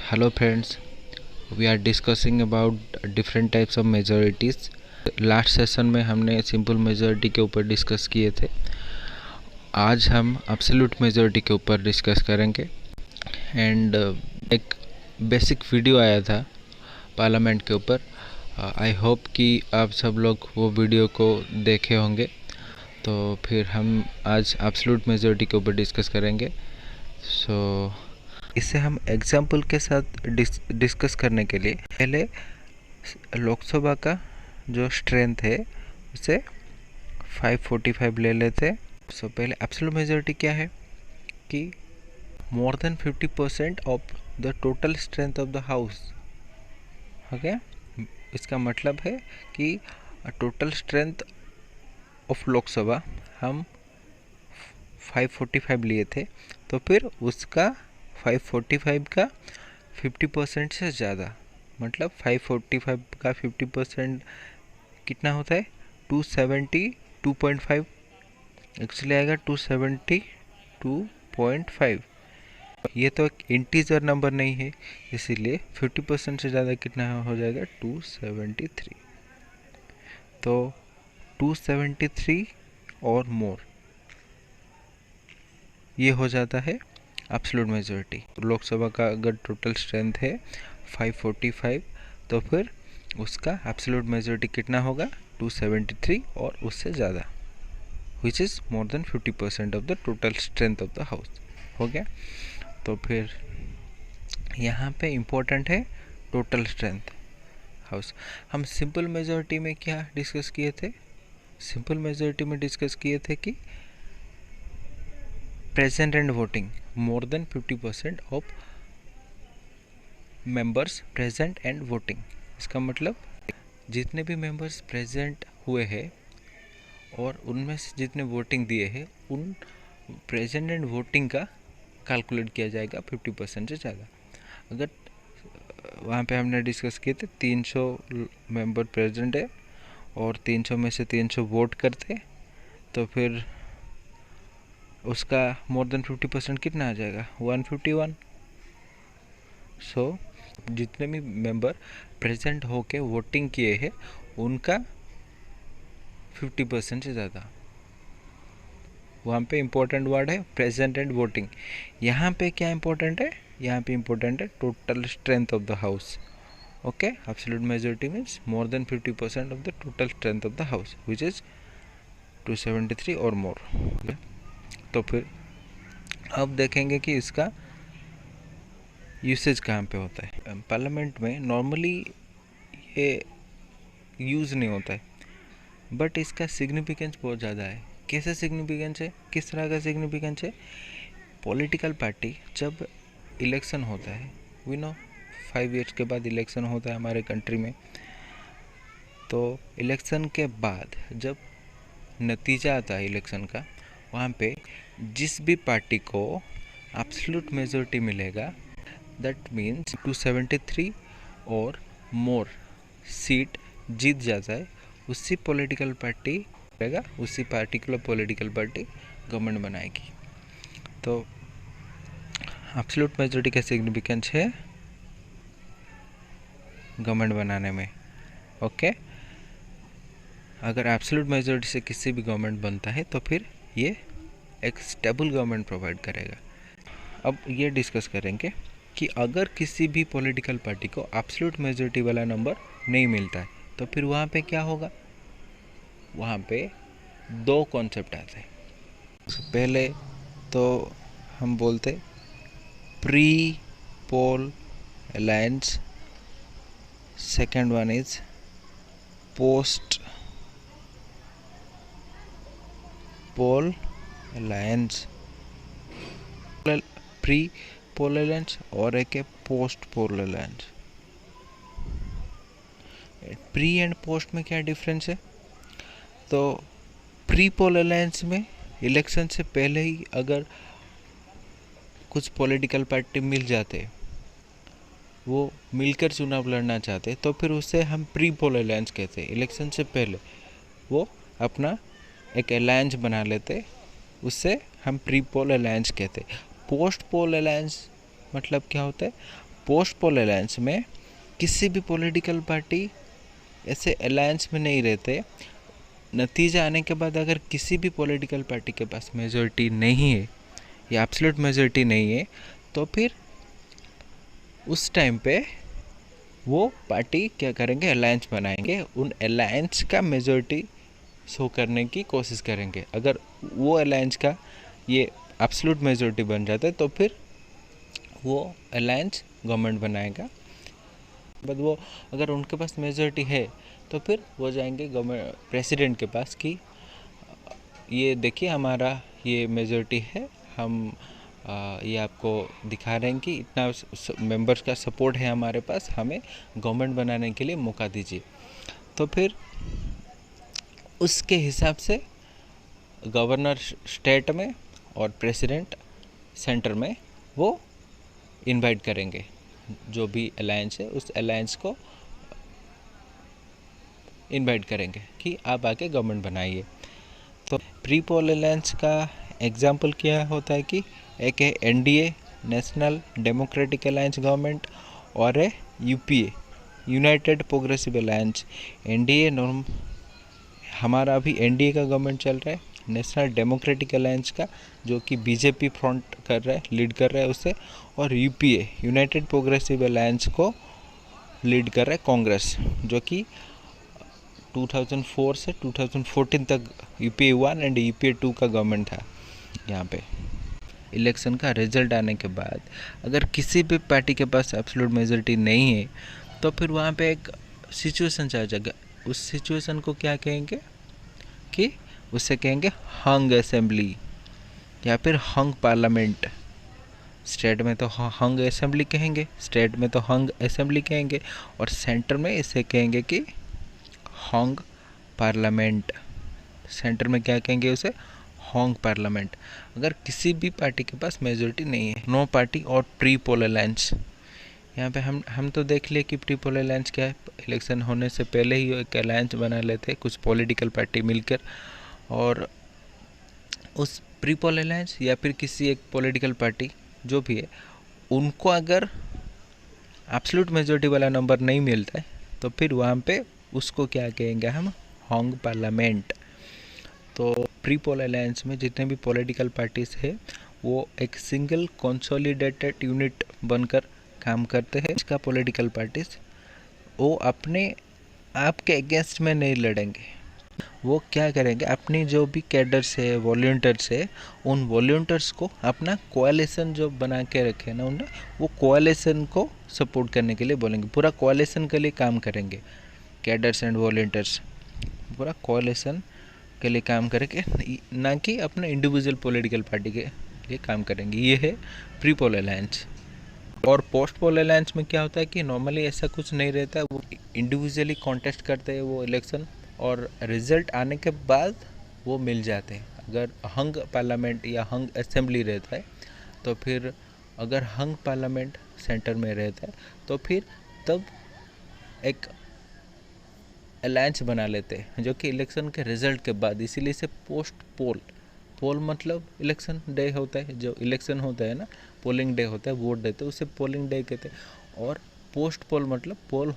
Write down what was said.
Hello friends, we are discussing about different types of majorities. Last session में हमने simple majority के ऊपर discuss किए थे. आज हम एब्सोल्यूट मेजॉरिटी के ऊपर डिस्कस करेंगे. एंड एक बेसिक वीडियो आया था पार्लियामेंट के ऊपर. आई होप कि आप सब लोग वो वीडियो को देखे होंगे. तो फिर हम आज एब्सोल्यूट मेजॉरिटी के ऊपर डिस्कस करेंगे. इसे हम एग्जाम्पल के साथ डिस्कस करने के लिए पहले लोकसभा का जो स्ट्रेंथ है उसे 545 ले लेते. पहले एब्सोल्यूट मेजॉरिटी क्या है कि more than 50% of the total strength of the house. Okay, इसका मतलब है कि टोटल स्ट्रेंथ ऑफ लोकसभा हम 545 लिए थे, तो फिर उसका 545 का 50% से ज़्यादा, मतलब 545 का 50% कितना होता है 272.5. एक्चुअली आएगा 272.5. ये तो एक इंटीजर नंबर नहीं है, इसीलिए 50% से ज़्यादा कितना हो जाएगा 273. तो 273 और मोर ये हो जाता है एब्सोल्यूट मेजॉरिटी. लोकसभा का अगर टोटल स्ट्रेंथ है 545, तो फिर उसका एब्सोल्यूट मेजॉरिटी कितना होगा 273 और उससे ज़्यादा, which is more than 50% of the total strength of the house. हो गया. तो फिर यहाँ पे इम्पोर्टेंट है टोटल स्ट्रेंथ हाउस. हम सिंपल मेजॉरिटी में क्या डिस्कस किए थे? सिंपल मेजॉरिटी में डिस्कस किए थे कि present and voting, more than 50% of members present and voting. इसका मतलब जितने भी मेंबर्स प्रेजेंट हुए हैं और उनमें से जितने वोटिंग दिए हैं, उन प्रेजेंट एंड वोटिंग का कैलकुलेट किया जाएगा 50% से ज़्यादा. अगर वहाँ पे हमने डिस्कस किए थे 300 मेंबर प्रेजेंट है और 300 में से 300 वोट करते, तो फिर उसका मोर देन 50% कितना आ जाएगा 151. सो जितने भी मेंबर प्रेजेंट होके वोटिंग किए हैं उनका 50% से ज़्यादा. वहाँ पे इम्पोर्टेंट वर्ड है प्रेजेंट एंड वोटिंग. यहाँ पे क्या इम्पोर्टेंट है? यहाँ पे इम्पोर्टेंट है total strength of the house. Okay, absolute majority means more than 50% of the total strength of the house, which is 273 और मोर. तो फिर अब देखेंगे कि इसका यूसेज कहाँ पे होता है. पार्लियामेंट में नॉर्मली ये यूज़ नहीं होता है, बट इसका सिग्निफिकेंस बहुत ज़्यादा है. कैसे सिग्निफिकेंस है? किस तरह का सिग्निफिकेंस है? पॉलिटिकल पार्टी जब इलेक्शन होता है, वी नो 5 ईयर्स के बाद इलेक्शन होता है हमारे कंट्री में. तो इलेक्शन के बाद जब नतीजा आता है इलेक्शन का, वहाँ पे जिस भी पार्टी को एब्सोल्यूट मेजॉरिटी मिलेगा, दैट मीन्स 273 और मोर सीट जीत जाता है, उसी पॉलिटिकल पार्टी रहेगा, उसी पार्टिकुलर पॉलिटिकल पार्टी गवर्नमेंट बनाएगी. तो एब्सोल्यूट मेजॉरिटी का सिग्निफिकेंस है गवर्नमेंट बनाने में. ओके, अगर एब्सोल्यूट मेजॉरिटी से किसी भी गवर्नमेंट बनता है तो फिर ये एक स्टेबल गवर्नमेंट प्रोवाइड करेगा. अब ये डिस्कस करेंगे कि अगर किसी भी पॉलिटिकल पार्टी को एब्सोल्यूट मेजॉरिटी वाला नंबर नहीं मिलता है, तो फिर वहाँ पे क्या होगा? वहाँ पे दो कॉन्सेप्ट आते हैं. पहले तो हम बोलते pre poll alliance, second one is post poll alliance. Pre poll alliance और एक है post poll alliance. Pre and post में क्या डिफरेंस है? तो प्री पोल अलायंस में इलेक्शन से पहले ही अगर कुछ पॉलिटिकल पार्टी मिल जाते, वो मिलकर चुनाव लड़ना चाहते, तो फिर उससे हम प्री पोल अलायंस कहते हैं. इलेक्शन से पहले वो अपना एक अलायंस बना लेते, उससे हम प्री पोल अलायंस कहते. पोस्ट पोल अलायंस मतलब क्या होता है? पोस्ट पोल अलायंस में किसी भी पॉलिटिकल पार्टी ऐसे अलायंस में नहीं रहते। नतीजा आने के बाद अगर किसी भी पॉलिटिकल पार्टी के पास मेजॉरिटी नहीं है या एब्सोल्यूट मेजॉरिटी नहीं है, तो फिर उस टाइम पे वो पार्टी क्या करेंगे, अलायंस बनाएंगे, उन अलायंस का मेजॉरिटी शो करने की कोशिश करेंगे। अगर वो अलायंस का ये एब्सोल्यूट मेजॉरिटी बन जाता है तो फिर वो अलायंस गवर्नमेंट बनाएगा। बट वो अगर उनके पास मेजॉरिटी है तो फिर वो जाएंगे गवर्नमेंट प्रेसिडेंट के पास कि ये देखिए हमारा ये मेजॉरिटी है, हम ये आपको दिखा रहे हैं कि इतना मेंबर्स का सपोर्ट है हमारे पास, हमें गवर्नमेंट बनाने के लिए मौका दीजिए। तो फिर उसके हिसाब से गवर्नर स्टेट में और प्रेसिडेंट सेंटर में वो इनवाइट करेंगे जो भी अलायंस है, उस अलायंस को इनवाइट करेंगे कि आप आके गवर्नमेंट बनाइए। तो प्री पोल अलायंस का एग्जाम्पल क्या होता है कि एक है NDA, national democratic alliance government, और है UPA, United progressive alliance. NDA हमारा अभी एनडीए का गवर्नमेंट चल रहा है, नेशनल डेमोक्रेटिक अलायंस का जो कि बीजेपी फ्रंट कर रहा है, लीड कर रहा है उसे, और यूपीए यूनाइटेड प्रोग्रेसिव अलायंस को लीड कर रहा है कांग्रेस, जो कि 2004 से 2014 तक यूपीए 1 एंड यूपीए 2 का गवर्नमेंट था। यहाँ पे इलेक्शन का रिजल्ट आने के बाद अगर किसी भी पार्टी के पास एब्सोल्यूट मेजॉरिटी नहीं है तो फिर वहाँ पे एक सिचुएशन आ जाएगा। उस सिचुएशन को क्या कहेंगे कि उससे कहेंगे हंग असेंबली या फिर हंग पार्लियामेंट। स्टेट में तो हंग असेंबली कहेंगे, स्टेट में तो हंग असेंबली कहेंगे, और सेंटर में इसे कहेंगे कि हंग पार्लियामेंट। सेंटर में क्या कहेंगे उसे, हंग पार्लियामेंट। अगर किसी भी पार्टी के पास मेजॉरिटी नहीं है, नो पार्टी और प्री पोल अलायंस। यहाँ पे हम तो देख लिए कि प्री पोल अलायंस क्या है। इलेक्शन होने से पहले ही एक अलायंस बना लेते कुछ पॉलिटिकल पार्टी मिलकर, और उस प्री पोल अलायंस या फिर किसी एक पॉलिटिकल पार्टी जो भी है, उनको अगर एब्सोल्यूट मेजॉरिटी वाला नंबर नहीं मिलता है तो फिर वहाँ पे उसको क्या कहेंगे हम, हंग पार्लियामेंट। तो प्री पोल अलायंस में जितने भी पॉलिटिकल पार्टीज है वो एक सिंगल कंसोलिडेटेड यूनिट बनकर काम करते हैं। इसका पॉलिटिकल पार्टीज वो अपने आप के अगेंस्ट में नहीं लड़ेंगे। वो क्या करेंगे, अपनी जो भी कैडर्स है, वॉलंटियर्स है, उन वॉलंटियर्स को अपना कोalition जो बना के रखे ना उन्होंने, वो कोalition को सपोर्ट करने के लिए बोलेंगे। पूरा कोalition के लिए काम करेंगे। कैडर्स एंड वॉलंटियर्स पूरा कोalition के लिए काम करेंगे, ना कि अपने इंडिविजुअल पॉलिटिकल पार्टी के लिए काम करेंगे। ये है प्री पोल अलायंस। और पोस्ट पोल अलायंस में क्या होता है कि नॉर्मली ऐसा कुछ नहीं रहता है, वो इंडिविजुअली कॉन्टेस्ट करते हैं वो इलेक्शन, और रिजल्ट आने के बाद वो मिल जाते हैं। अगर हंग पार्लियामेंट या हंग असेंबली रहता है तो फिर अगर हंग पार्लियामेंट सेंटर में रहता है तो फिर तब एक अलायंस बना लेते हैं जो कि इलेक्शन के रिजल्ट के बाद, इसीलिए इसे पोस्ट पोल, पोल मतलब इलेक्शन डे होता है, जो इलेक्शन होता है ना, पोलिंग डे होता है, वोट देते हैं, उसे पोलिंग डे कहते हैं। और पोस्ट पोल मतलब पोल